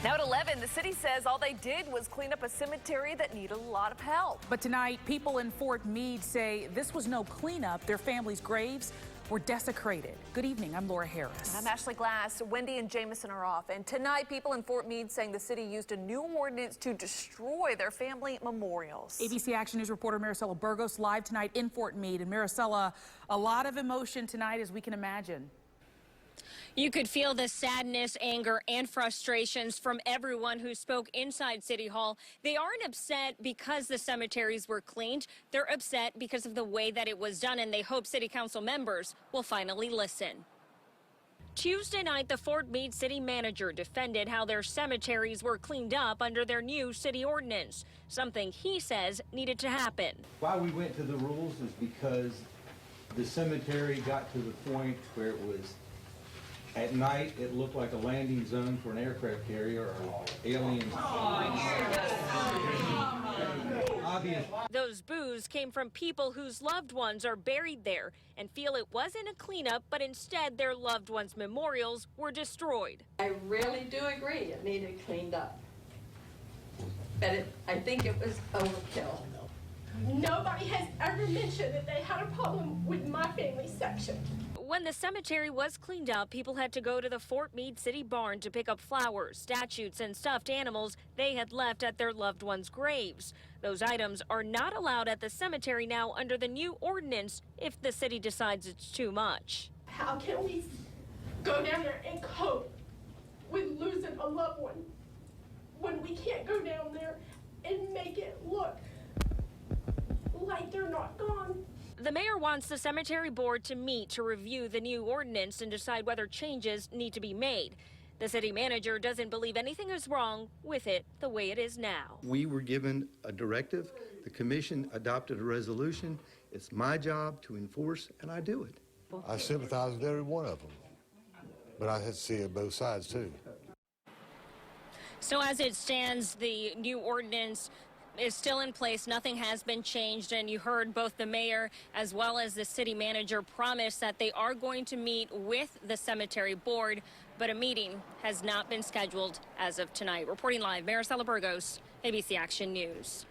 Now at 11, the city says all they did was clean up a cemetery that needed a lot of help. But tonight, people in Fort Meade say this was no cleanup. Their families' graves were desecrated. Good evening, I'm Laura Harris. I'm Ashley Glass. Wendy and Jameson are off. And tonight, people in Fort Meade saying the city used a new ordinance to destroy their family memorials. ABC Action News reporter Maricela Burgos live tonight in Fort Meade. And Maricela, a lot of emotion tonight, as we can imagine. You could feel the sadness, anger, and frustrations from everyone who spoke inside City Hall. They aren't upset because the cemeteries were cleaned. They're upset because of the way that it was done, and they hope City Council members will finally listen. Tuesday night, the Fort Meade city manager defended how their cemeteries were cleaned up under their new city ordinance, something he says needed to happen. Why we went to the rules is because the cemetery got to the point where it was at night, it looked like a landing zone for an aircraft carrier or aliens. Those boos came from people whose loved ones are buried there and feel it wasn't a cleanup, but instead their loved ones' memorials were destroyed. I really do agree it needed cleaned up, but I think it was overkill. Nobody has ever mentioned that they had a problem with my family section. When the cemetery was cleaned up, people had to go to the Fort Meade City Barn to pick up flowers, statues, and stuffed animals they had left at their loved ones' graves. Those items are not allowed at the cemetery now under the new ordinance if the city decides it's too much. How can we go down there and cope with losing a loved one when we can't go down there and make it look like they're not gone? The mayor wants the cemetery board to meet to review the new ordinance and decide whether changes need to be made. The city manager doesn't believe anything is wrong with it the way it is now. We were given a directive. The commission adopted a resolution. It's my job to enforce, and I do it. I sympathize with every one of them, but I had to see it both sides too. So as it stands, the new ordinance is still in place. Nothing has been changed, and you heard both the mayor as well as the city manager promise that they are going to meet with the cemetery board, but a meeting has not been scheduled as of tonight. Reporting live, Maricela Burgos, ABC Action News.